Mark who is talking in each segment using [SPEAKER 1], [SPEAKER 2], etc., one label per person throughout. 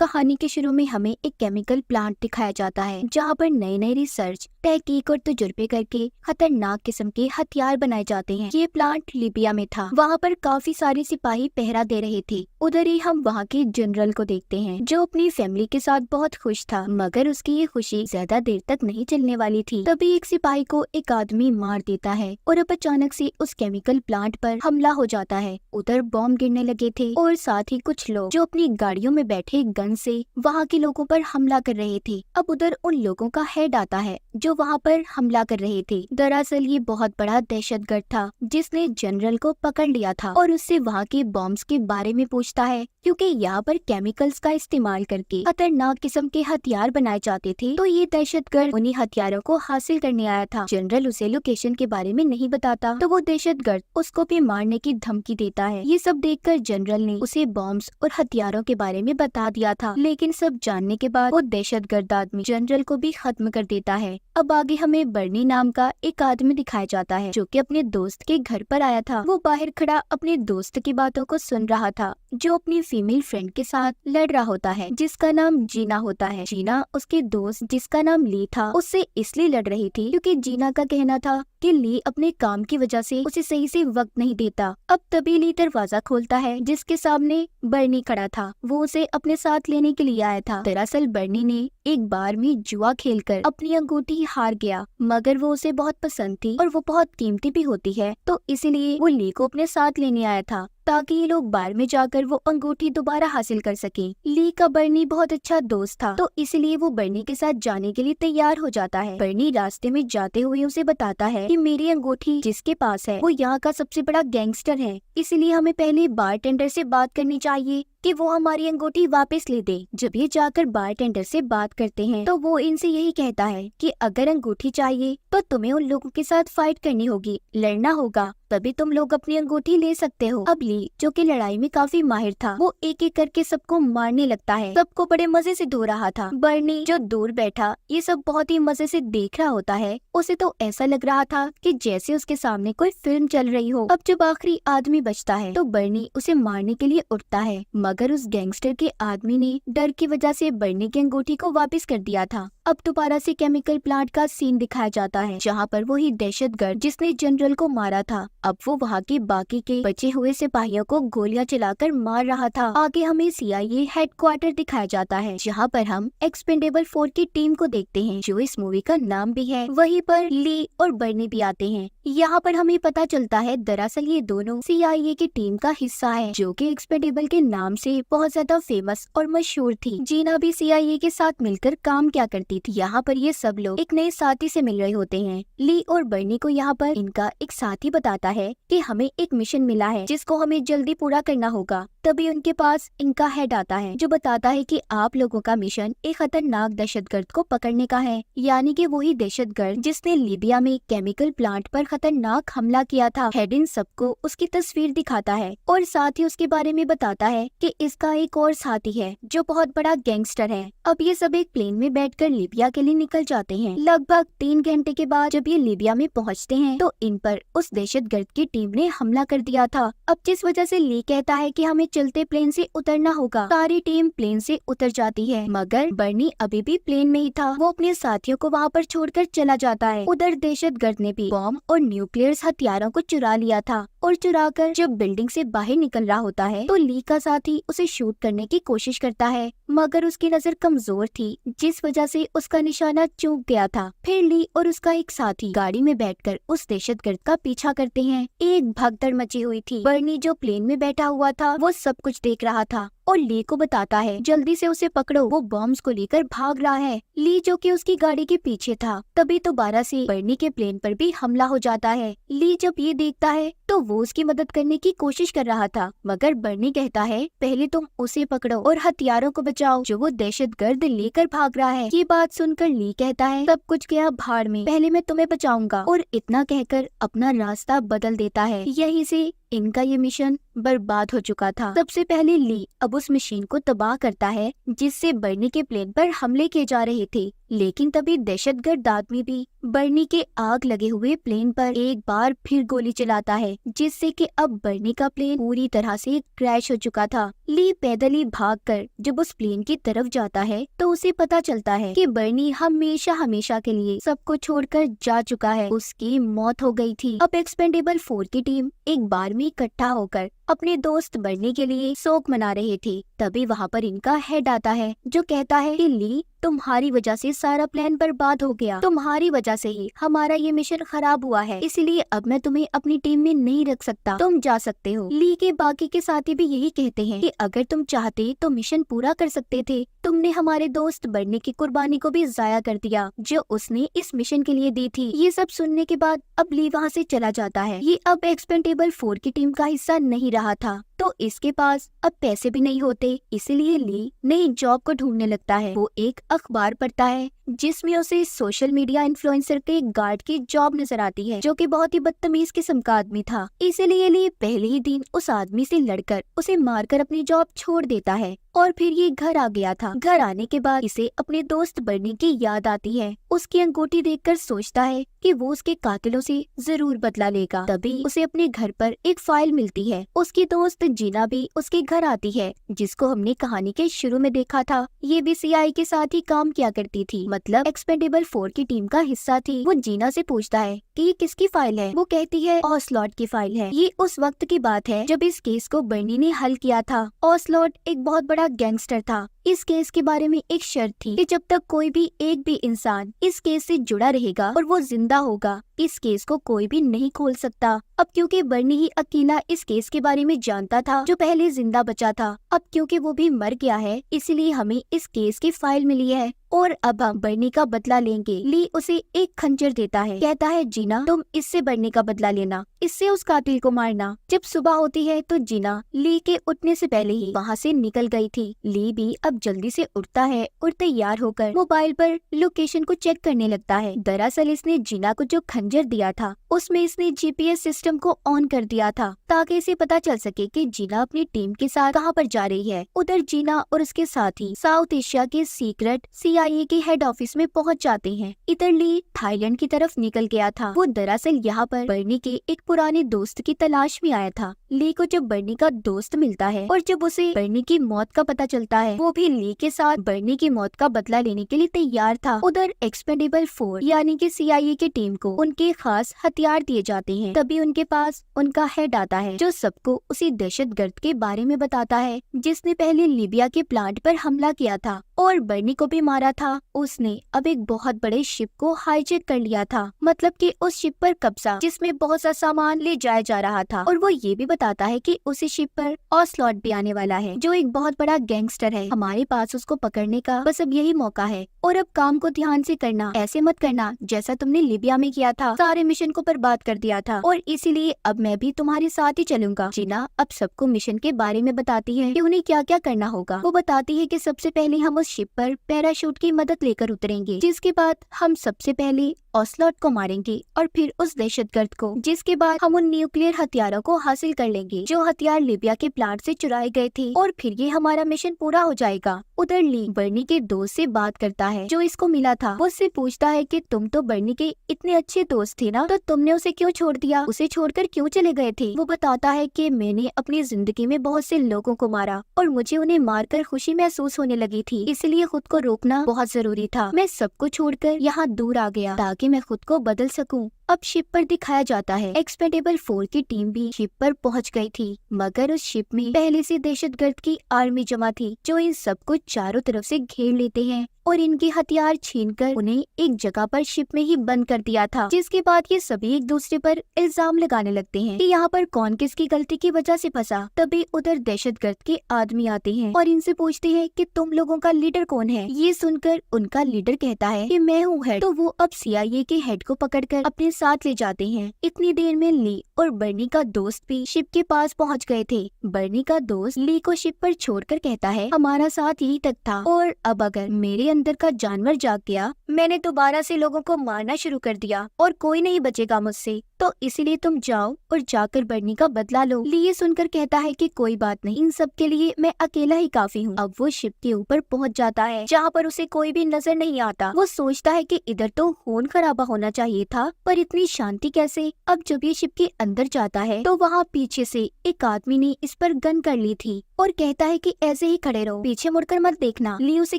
[SPEAKER 1] कहानी के शुरू में हमें एक केमिकल प्लांट दिखाया जाता है जहाँ पर नए नए रिसर्च, तहकीक और तजुर्बे करके खतरनाक किस्म के हथियार बनाए जाते हैं। ये प्लांट लीबिया में था। वहाँ पर काफी सारे सिपाही पहरा दे रहे थे। उधर ही हम वहाँ के जनरल को देखते हैं जो अपनी फैमिली के साथ बहुत खुश था, मगर उसकी ये खुशी ज्यादा देर तक नहीं चलने वाली थी। तभी एक सिपाही को एक आदमी मार देता है और अब अचानक से उस केमिकल प्लांट पर हमला हो जाता है। उधर बॉम्ब गिरने लगे थे और साथ ही कुछ लोग जो अपनी गाड़ियों में बैठे गन से वहाँ के लोगों पर हमला कर रहे थे। अब उधर उन लोगों का हेड आता है जो वहाँ पर हमला कर रहे थे। दरअसल ये बहुत बड़ा दहशतगर्द था जिसने जनरल को पकड़ लिया था और उससे वहाँ के बॉम्ब्स के बारे में पूछता है, क्योंकि यहाँ पर केमिकल्स का इस्तेमाल करके खतरनाक किस्म के हथियार बनाए जाते थे। तो ये दहशतगर्द उन्हीं हथियारों को हासिल करने आया था। जनरल उसे लोकेशन के बारे में नहीं बताता तो वो दहशतगर्द उसको भी मारने की धमकी देता है। ये सब देखकर जनरल ने उसे बॉम्ब्स और हथियारों के बारे में बता दिया था, लेकिन सब जानने के बाद वो दहशतगर्द आदमी जनरल को भी खत्म कर देता है। अब आगे हमें बर्नी नाम का एक आदमी दिखाया जाता है जो कि अपने दोस्त के घर पर आया था। वो बाहर खड़ा अपने दोस्त की बातों को सुन रहा था जो अपनी फीमेल फ्रेंड के साथ लड़ रहा होता है जिसका नाम जीना होता है। जीना उसके दोस्त जिसका नाम ली था उससे इसलिए लड़ रही थी क्योंकि जीना का कहना था कि ली अपने काम की वजह से उसे सही से वक्त नहीं देता। अब तभी ली दरवाजा खोलता है जिसके सामने बर्नी खड़ा था। वो उसे अपने साथ लेने के लिए आया था। दरअसल बर्नी ने एक बार में जुआ खेलकर अपनी अंगूठी हार गया, मगर वो उसे बहुत पसंद थी और वो बहुत कीमती भी होती है, तो इसीलिए वो ली को अपने साथ लेने आया था ताकि ये लोग बार में जाकर वो अंगूठी दोबारा हासिल कर सके। ली का बर्नी बहुत अच्छा दोस्त था तो इसलिए वो बर्नी के साथ जाने के लिए तैयार हो जाता है। बर्नी रास्ते में जाते हुए उसे बताता है कि मेरी अंगूठी जिसके पास है वो यहाँ का सबसे बड़ा गैंगस्टर है, इसलिए हमें पहले बारटेंडर से बात करनी चाहिए कि वो हमारी अंगूठी वापस ले दे। जब ये जाकर बारटेंडर से बात करते हैं तो वो इनसे यही कहता है कि अगर अंगूठी चाहिए तो तुम्हें उन लोगों के साथ फाइट करनी होगी, लड़ना होगा, तभी तुम लोग अपनी अंगूठी ले सकते हो। अब ली जो कि लड़ाई में काफी माहिर था वो एक एक करके सबको मारने लगता है। सबको बड़े मजे से धो रहा था। बर्नी जो दूर बैठा ये सब बहुत ही मजे से देख रहा होता है। उसे तो ऐसा लग रहा था कि जैसे उसके सामने कोई फिल्म चल रही हो। अब जब आखिरी आदमी बचता है तो बर्नी उसे मारने के लिए उठता है, मगर उस गैंगस्टर के आदमी ने डर की वजह से बर्नी की अंगूठी को वापस कर दिया था। अब दोबारा से केमिकल प्लांट का सीन दिखाया जाता है जहाँ पर वही दहशतगर्द जिसने जनरल को मारा था अब वो वहाँ के बाकी के बचे हुए सिपाहियों को गोलियां चलाकर मार रहा था। आगे हमें CIA हेडक्वार्टर दिखाया जाता है जहाँ पर हम एक्सपेंडेबल 4 की टीम को देखते हैं जो इस मूवी का नाम भी है। वहीं पर ली और बर्नी भी आते हैं। यहाँ पर हमें पता चलता है दरअसल ये दोनों CIA की टीम का हिस्सा है जो कि एक्सपेंडेबल के नाम से बहुत ज्यादा फेमस और मशहूर थी। जीना भी CIA के साथ मिलकर काम क्या करती थी। यहाँ पर ये सब लोग एक नए साथी से मिल रहे होते हैं। ली और बर्नी को यहाँ पर इनका एक साथी बताता है कि हमें एक मिशन मिला है जिसको हमें जल्दी पूरा करना होगा। तभी उनके पास इनका हेड आता है जो बताता है कि आप लोगों का मिशन एक खतरनाक दहशतगर्द को पकड़ने का है, यानी कि वही दहशतगर्द जिसने लीबिया में केमिकल प्लांट पर खतरनाक हमला किया था। हेड इन सबको उसकी तस्वीर दिखाता है और साथ ही उसके बारे में बताता है कि इसका एक और साथी है जो बहुत बड़ा गैंगस्टर है। अब ये सब एक प्लेन में बैठकर लीबिया के लिए निकल जाते हैं। लगभग 3 घंटे के बाद जब ये लीबिया में पहुँचते हैं तो इन पर उस दहशतगर्द की टीम ने हमला कर दिया था। अब जिस वजह से ली कहता है कि हमें चलते प्लेन से उतरना होगा। सारी टीम प्लेन से उतर जाती है, मगर बर्नी अभी भी प्लेन में ही था। वो अपने साथियों को वहाँ पर छोड़कर चला जाता है। उधर दहशतगर्द ने भी बॉम्ब और न्यूक्लियर हथियारों को चुरा लिया था और चुराकर जब बिल्डिंग से बाहर निकल रहा होता है तो ली का साथी उसे शूट करने की कोशिश करता है, मगर उसकी नजर कमजोर थी जिस वजह से उसका निशाना चूक गया था। फिर ली और उसका एक साथी गाड़ी में बैठकर उस दहशतगर्द का पीछा करते हैं। एक भगदड़ मची हुई थी। बर्नी जो प्लेन में बैठा हुआ था वो सब कुछ देख रहा था और ली को बताता है जल्दी से उसे पकड़ो, वो बॉम्ब्स को लेकर भाग रहा है। ली जो कि उसकी गाड़ी के पीछे था तभी दोबारा से बर्नी के प्लेन पर भी हमला हो जाता है। ली जब ये देखता है तो वो उसकी मदद करने की कोशिश कर रहा था, मगर बर्नी कहता है पहले तुम उसे पकड़ो और हथियारों को बचाओ जो वो दहशतगर्द लेकर भाग रहा है। ये बात सुनकर ली कहता है सब कुछ गया भाड़ में, पहले मैं तुम्हें बचाऊंगा, और इतना कहकर अपना रास्ता बदल देता है। यहीं से इनका ये मिशन बर्बाद हो चुका था। सबसे पहले ली अब उस मशीन को तबाह करता है जिससे बर्नी के प्लेन पर हमले किए जा रहे थे, लेकिन तभी दहशतगर्द आदमी भी बर्नी के आग लगे हुए प्लेन पर एक बार फिर गोली चलाता है जिससे कि अब बर्नी का प्लेन पूरी तरह से क्रैश हो चुका था। ली पैदल ही भागकर जब उस प्लेन की तरफ जाता है तो उसे पता चलता है कि बर्नी हमेशा हमेशा के लिए सबको छोड़कर जा चुका है। उसकी मौत हो गई थी। अब एक्सपेंडेबल 4 की टीम एक बार में इकट्ठा होकर अपने दोस्त बर्नी के लिए शोक मना रहे थे। तभी वहाँ पर इनका हेड आता है जो कहता है कि ली, तुम्हारी वजह से सारा प्लान बर्बाद हो गया। तुम्हारी वजह से ही हमारा ये मिशन खराब हुआ है, इसलिए अब मैं तुम्हें अपनी टीम में नहीं रख सकता। तुम जा सकते हो। ली के बाकी के साथी भी यही कहते हैं कि अगर तुम चाहते तो मिशन पूरा कर सकते थे। तुमने हमारे दोस्त बर्नी की कुर्बानी को भी जाया कर दिया जो उसने इस मिशन के लिए दी थी। ये सब सुनने के बाद अब ली वहाँ से चला जाता है। ये अब एक्सपेंडेबल 4 की टीम का हिस्सा नहीं रहा था तो इसके पास अब पैसे भी नहीं होते, इसलिए ली नई जॉब को ढूंढने लगता है। वो एक अखबार पढ़ता है जिसमें उसे सोशल मीडिया इन्फ्लुएंसर के गार्ड की जॉब नजर आती है जो कि बहुत ही बदतमीज किस्म का आदमी था। इसलिए ली पहले ही दिन उस आदमी से लड़कर उसे मारकर अपनी जॉब छोड़ देता है और फिर ये घर आ गया था। घर आने के बाद इसे अपने दोस्त बर्नी की याद आती है। उसकी अंगूठी देखकर सोचता है कि वो उसके कातिलों से जरूर बदला लेगा। तभी उसे अपने घर पर एक फाइल मिलती है। उसकी दोस्त जीना भी उसके घर आती है जिसको हमने कहानी के शुरू में देखा था। ये भी सीआईए के साथ ही काम किया करती थी, मतलब एक्सपेंडेबल 4 की टीम का हिस्सा थी। वो जीना से पूछता है कि ये किसकी फाइल है। वो कहती है ऑसलॉट की फाइल है। ये उस वक्त की बात है जब इस केस को बर्नी ने हल किया था। ऑसलॉट एक बहुत बड़ा गैंगस्टर था। इस केस के बारे में एक शर्त थी कि जब तक कोई भी एक भी इंसान इस केस से जुड़ा रहेगा और वो जिंदा होगा, इस केस को कोई भी नहीं खोल सकता। अब क्योंकि बर्नी ही अकेला इस केस के बारे में जानता था जो पहले जिंदा बचा था, अब क्योंकि वो भी मर गया है इसलिए हमें इस केस की फाइल मिली है और अब हम बर्नी का बदला लेंगे। ली उसे एक खंजर देता है, कहता है जीना तुम इससे बर्नी का बदला लेना, इससे उस कातिल को मारना। जब सुबह होती है तो जीना ली के उठने से पहले ही वहाँ से निकल गई थी। ली भी अब जल्दी से उठता है और तैयार होकर मोबाइल पर लोकेशन को चेक करने लगता है। दरअसल इसने जीना को जो खंजर दिया था उसमें इसने जीपीएस सिस्टम को ऑन कर दिया था ताकि इसे पता चल सके कि जीना अपनी टीम के साथ कहाँ पर जा रही है। उधर जीना और उसके साथी साउथ एशिया के सीक्रेट सीआईए के हेड ऑफिस में पहुँच जाते हैं। इधर ली थाईलैंड की तरफ निकल गया था। वो दरअसल यहाँ पर बर्नी के एक पुराने दोस्त की तलाश में आया था। ली को जब बर्नी का दोस्त मिलता है और जब उसे बर्नी की मौत का पता चलता है, वो भी ली के साथ बर्नी की मौत का बदला लेने के लिए तैयार था। उधर एक्सपेंडेबल 4 यानी कि सीआईए की टीम को उनके खास हथियार दिए जाते हैं। तभी उनके पास उनका हेड आता है जो सबको उसी दहशतगर्द के बारे में बताता है जिसने पहले लीबिया के प्लांट पर हमला किया था और बर्नी को भी मारा था। उसने अब एक बहुत बड़े शिप को हाईजैक कर लिया था, मतलब कि उस शिप पर कब्जा जिसमें बहुत सा सामान ले जाया जा रहा था। और वो ये भी बताता है कि उसी शिप पर ऑसलॉट भी आने वाला है जो एक बहुत बड़ा गैंगस्टर है। हमारे पास उसको पकड़ने का बस अब यही मौका है और अब काम को ध्यान से करना, ऐसे मत करना जैसा तुमने लीबिया में किया था, सारे मिशन को बर्बाद कर दिया था और इसीलिए अब मैं भी तुम्हारे साथ ही चलूंगा। जीना अब सबको मिशन के बारे में बताती है कि उन्हें क्या क्या करना होगा। वो बताती है कि सबसे पहले हम उस शिप पर पैराशूट की मदद लेकर उतरेंगे, जिसके बाद हम सबसे पहले ऑसलॉट को मारेंगे और फिर उस दहशतगर्द को, जिसके बाद हम उन न्यूक्लियर हथियारों को हासिल कर लेंगे जो हथियार लीबिया के प्लांट से चुराए गए थे और फिर ये हमारा मिशन पूरा हो जाएगा। उधर ली बर्नी के दोस्त से बात करता है जो इसको मिला था। वो उससे पूछता है कि तुम तो बर्नी के इतने अच्छे दोस्त थे ना, तो तुमने उसे क्यों छोड़ दिया, उसे छोड़कर क्यों चले गए थे। वो बताता है कि मैंने अपनी जिंदगी में बहुत से लोगों को मारा और मुझे उन्हें मारकर खुशी महसूस होने लगी थी, इसलिए खुद को रोकना बहुत जरूरी था। मैं सबको छोड़कर यहाँ दूर आ गया ताकि मैं खुद को बदल सकूं। अब शिप पर दिखाया जाता है एक्सपेंडेबल 4 की टीम भी शिप पर पहुंच गई थी, मगर उस शिप में पहले से दहशतगर्द की आर्मी जमा थी जो इन सबको चारों तरफ से घेर लेते हैं और इनके हथियार छीनकर उन्हें एक जगह पर शिप में ही बंद कर दिया था। जिसके बाद ये सभी एक दूसरे पर इल्जाम लगाने लगते हैं कि यहाँ पर कौन किसकी गलती की वजह से फंसा। तभी उधर दहशतगर्द के आदमी आते हैं और इनसे पूछते हैं कि तुम लोगों का लीडर कौन है। ये सुनकर उनका लीडर कहता है कि मैं हूँ हेड। तो वो अब सीआईए के हेड को पकड़कर अपने साथ ले जाते हैं। इतनी देर में ली और बर्नी का दोस्त भी शिप के पास पहुँच गए थे। बर्नी का दोस्त ली को शिप पर छोड़कर कहता है हमारा साथ यही तक था और अब अगर मेरे अंदर का जानवर जाग गया, मैंने दोबारा से लोगों को मारना शुरू कर दिया और कोई नहीं बचेगा मुझसे, तो इसीलिए तुम जाओ और जाकर बर्नी का बदला लो। ली ये सुनकर कहता है कि कोई बात नहीं, इन सब के लिए मैं अकेला ही काफी हूँ। अब वो शिप के ऊपर पहुँच जाता है जहाँ पर उसे कोई भी नजर नहीं आता। वो सोचता है कि इधर तो खून खराबा होना चाहिए था, पर इतनी शांति कैसे। अब जब ये शिप के अंदर जाता है तो वहाँ पीछे से एक आदमी ने इस पर गन कर ली थी और कहता है कि ऐसे ही खड़े रहो, पीछे मुड़कर मत देखना। ली उसे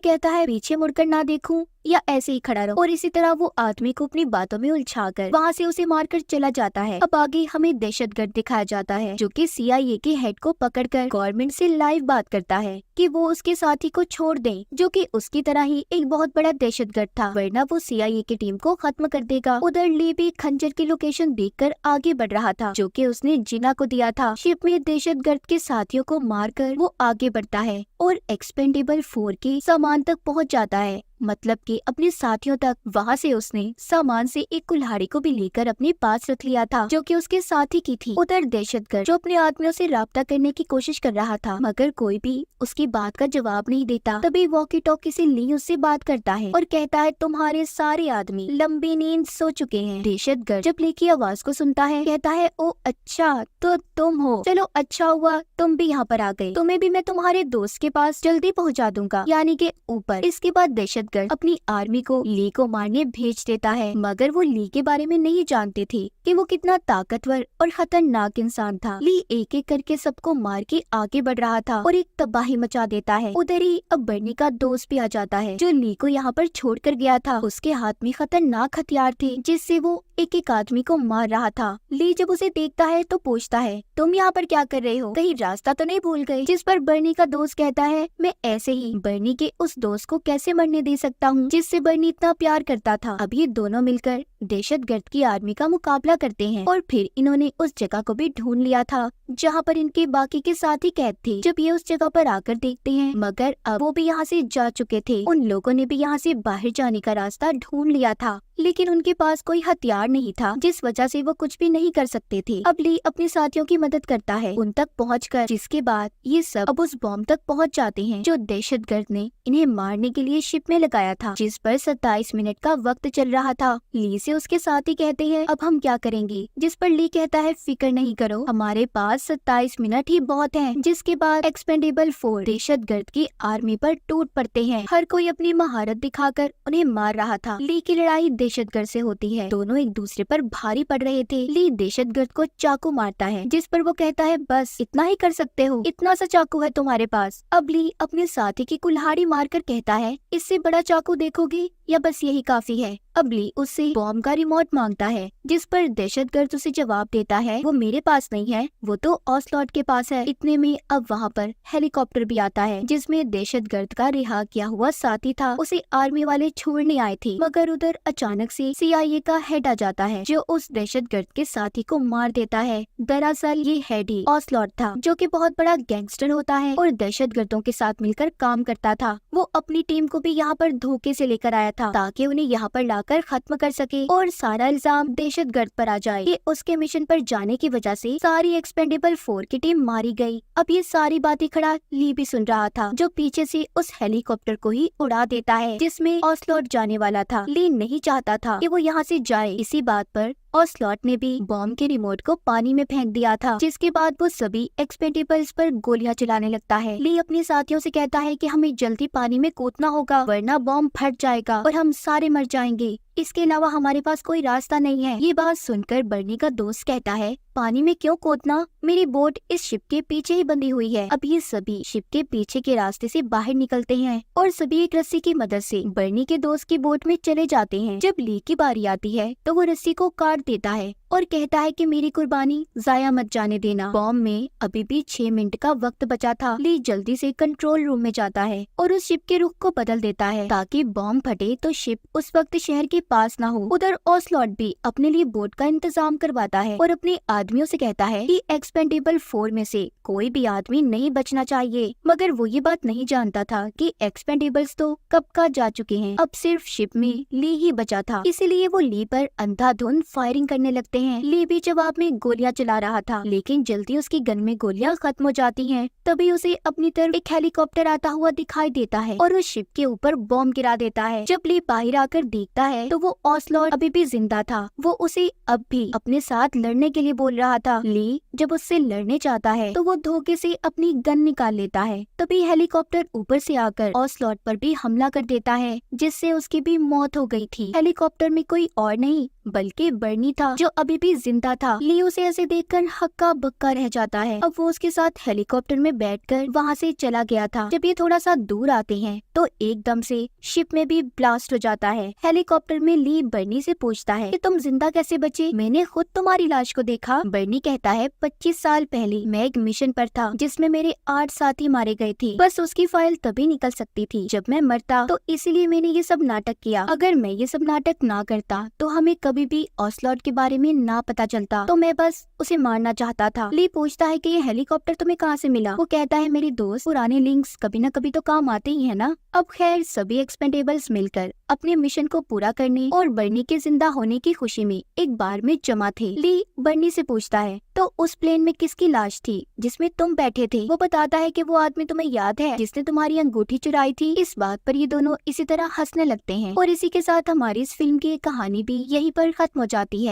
[SPEAKER 1] कहता है पीछे मुड़कर ना देखूं या ऐसे ही खड़ा रहो, और इसी तरह वो आदमी को अपनी बातों में उलझाकर वहाँ से उसे मारकर चला जाता है। अब आगे हमें दहशतगर्द दिखाया जाता है जो कि CIA के हेड को पकड़कर गवर्नमेंट से लाइव बात करता है कि वो उसके साथी को छोड़ दें, जो कि उसकी तरह ही एक बहुत बड़ा दहशतगर्द था, वरना वो CIA की टीम को खत्म कर देगा। उधर ली भी खंजर की लोकेशन देखकर आगे बढ़ रहा था जो कि उसने जिना को दिया था। शिप में दहशतगर्द के साथियों को मारकर वो आगे बढ़ता है और एक्सपेंडेबल 4 के सामान तक पहुंच जाता है, मतलब कि अपने साथियों तक। वहाँ से उसने सामान से एक कुल्हाड़ी को भी लेकर अपने पास रख लिया था जो कि उसके साथी की थी। उधर दहशतगर्द जो अपने आदमियों से राब्ता करने की कोशिश कर रहा था मगर कोई भी उसकी बात का जवाब नहीं देता। तभी वॉकी टॉकी से ली उससे बात करता है और कहता है तुम्हारे सारे आदमी लंबी नींद सो चुके हैं। दहशतगर्द जब ली की आवाज को सुनता है कहता है ओ अच्छा तो तुम हो, चलो अच्छा हुआ तुम भी यहाँ पर आ गए, तुम्हें भी मैं तुम्हारे दोस्त के पास जल्दी पहुँचा दूंगा, यानी के ऊपर। इसके बाद दहशतगर्द अपनी आर्मी को ली को मारने भेज देता है, मगर वो ली के बारे में नहीं जानते थे कि वो कितना ताकतवर और खतरनाक इंसान था। ली एक एक करके सबको मार के आगे बढ़ रहा था और एक तबाही मचा देता है। उधर ही अब बर्नी का दोस्त भी आ जाता है जो ली को यहाँ पर छोड़कर गया था। उसके हाथ में खतरनाक हथियार थे जिससे वो एक एक आदमी को मार रहा था। ली जब उसे देखता है तो पूछता है तुम यहाँ पर क्या कर रहे हो, कहीं रास्ता तो नहीं भूल गए। जिस पर बर्नी का दोस्त कहता है मैं ऐसे ही बर्नी के उस दोस्त को कैसे मरने दे सकता हूँ जिससे बर्नी इतना प्यार करता था। अब ये दोनों मिलकर दहशतगर्द की आर्मी का मुकाबला करते हैं और फिर इन्होंने उस जगह को भी ढूंढ लिया था जहाँ पर इनके बाकी के साथी कैद थे। जब ये उस जगह पर आकर देखते हैं मगर अब वो भी यहाँ से जा चुके थे। उन लोगों ने भी यहाँ से बाहर जाने का रास्ता ढूंढ लिया था लेकिन उनके पास कोई हथियार नहीं था जिस वजह से वो कुछ भी नहीं कर सकते थे। अब ली अपने साथियों की मदद करता है उन तक पहुंचकर, जिसके बाद ये सब अब उस बॉम्ब तक पहुंच जाते हैं जो दहशतगर्द ने इन्हें मारने के लिए शिप में लगाया था, जिस पर 27 मिनट का वक्त चल रहा था। ली से उसके साथी कहते हैं अब हम क्या करेंगे, जिस पर ली कहता है फिक्र नहीं करो हमारे पास 27 मिनट ही बहुत हैं। जिसके बाद एक्सपेंडेबल 4 दहशतगर्द की आर्मी पर टूट पड़ते हैं। हर कोई अपनी महारत दिखाकर उन्हें मार रहा था। ली की लड़ाई दहशतगर्द से होती है, दोनों एक दूसरे पर भारी पड़ रहे थे। ली दहशतगर्द को चाकू मारता है जिस पर वो कहता है बस इतना ही कर सकते हो, इतना सा चाकू है तुम्हारे पास। अब ली अपने साथी की कुल्हाड़ी मारकर कहता है इससे बड़ा चाकू देखोगे या बस यही काफी है। अब ली उससे बॉम्ब का रिमोट मांगता है जिस पर दहशतगर्द उसे जवाब देता है वो मेरे पास नहीं है, वो तो ऑसलॉट के पास है। इतने में अब वहाँ पर हेलीकॉप्टर भी आता है जिसमें दहशतगर्द का रिहा किया हुआ साथी था। उसे आर्मी वाले छोड़ने आए थे मगर उधर अचानक से CIA का हेड आ जाता है जो उस दहशतगर्द के साथी को मार देता है। दरअसल ये हेड ही ऑसलॉट था जो कि बहुत बड़ा गैंगस्टर होता है और दहशतगर्दों के साथ मिलकर काम करता था। वो अपनी टीम को भी यहाँ पर धोखे से लेकर आया था ताकि उन्हें यहाँ पर लाकर खत्म कर सके और सारा इल्जाम दहशतगर्द पर आ जाए कि उसके मिशन पर जाने की वजह से सारी एक्सपेंडेबल 4 की टीम मारी गई। अब ये सारी बातें खड़ा ली भी सुन रहा था जो पीछे से उस हेलीकॉप्टर को ही उड़ा देता है जिसमें ऑसलॉट जाने वाला था। ली नहीं चाहता था कि वो यहाँ से जाए। इसी बात पर ऑसलॉट ने भी बॉम्ब के रिमोट को पानी में फेंक दिया था जिसके बाद वो सभी एक्सपेंडेबल्स पर गोलियां चलाने लगता है। ली अपने साथियों से कहता है कि हमें जल्दी पानी में कूदना होगा वरना बॉम्ब फट जाएगा और हम सारे मर जाएंगे, इसके अलावा हमारे पास कोई रास्ता नहीं है। ये बात सुनकर बर्नी का दोस्त कहता है पानी में क्यों कूदना, मेरी बोट इस शिप के पीछे ही बंधी हुई है। अब ये सभी शिप के पीछे के रास्ते से बाहर निकलते हैं और सभी एक रस्सी की मदद से बर्नी के दोस्त की बोट में चले जाते हैं। जब ली की बारी आती है तो वो रस्सी को काट देता है और कहता है कि मेरी कुर्बानी जाया मत जाने देना। बॉम्ब में अभी भी 6 मिनट का वक्त बचा था। ली जल्दी से कंट्रोल रूम में जाता है और उस शिप के रुख को बदल देता है ताकि बॉम्ब फटे तो शिप उस वक्त शहर के पास ना हो। उधर ऑसलॉट भी अपने लिए बोट का इंतजाम करवाता है और अपने आदमियों से कहता है कि एक्सपेंडेबल 4 में से कोई भी आदमी नहीं बचना चाहिए, मगर वो ये बात नहीं जानता था कि एक्सपेंडेबल्स तो कब का जा चुके हैं। अब सिर्फ शिप में ली ही बचा था, इसीलिए वो ली पर अंधाधुंध फायरिंग करने लगते हैं। ली भी जवाब में गोलियां चला रहा था लेकिन जल्दी उसकी गन में गोलियां खत्म हो जाती हैं। तभी उसे अपनी तरफ एक हेलीकॉप्टर आता हुआ दिखाई देता है और उस शिप के ऊपर बॉम्ब गिरा देता है। जब ली बाहर आकर देखता है तो वो ऑसलॉट अभी भी जिंदा था। वो उसे अब भी अपने साथ लड़ने के लिए बोल रहा था। ली जब उससे लड़ने चाहता है तो वो धोखे से अपनी गन निकाल लेता है। तभी हेलीकॉप्टर ऊपर से आकर ऑसलॉट पर भी हमला कर देता है जिससे उसकी भी मौत हो गई थी। हेलीकॉप्टर में कोई और नहीं बल्कि बर्नी था जो अभी भी जिंदा था। ली उसे ऐसे देखकर हक्का बक्का रह जाता है। अब वो उसके साथ हेलीकॉप्टर में बैठकर वहाँ से चला गया था। जब ये थोड़ा सा दूर आते हैं तो एकदम से शिप में भी ब्लास्ट हो जाता है। हेलीकॉप्टर में ली बर्नी से पूछता है कि तुम जिंदा कैसे बचे, मैंने खुद तुम्हारी लाश को देखा। बर्नी कहता है 25 साल पहले मैं एक मिशन पर था जिसमें मेरे 8 साथी मारे गए थे। बस उसकी फाइल तभी निकल सकती थी जब मैं मरता, तो इसीलिए मैंने ये सब नाटक किया। अगर मैं ये सब नाटक ना करता तो हमें कभी भी ऑसलॉट के बारे में ना पता चलता, तो मैं बस उसे मारना चाहता था। ली पूछता है कि ये हेलीकॉप्टर तुम्हें कहाँ से मिला। वो कहता है मेरी दोस्त, पुराने लिंक्स कभी न कभी तो काम आते ही है ना। अब खैर सभी एक्सपेंडेबल्स मिलकर अपने मिशन को पूरा करने और बर्नी के जिंदा होने की खुशी में एक बार में जमा थे। ली बर्नी से पूछता है तो उस प्लेन में किसकी लाश थी जिसमें तुम बैठे थे। वो बताता है कि वो आदमी तुम्हें याद है जिसने तुम्हारी अंगूठी चुराई थी। इस बात पर ये दोनों इसी तरह हंसने लगते हैं और इसी के साथ हमारी इस फिल्म की कहानी भी यहीं पर खत्म हो जाती है।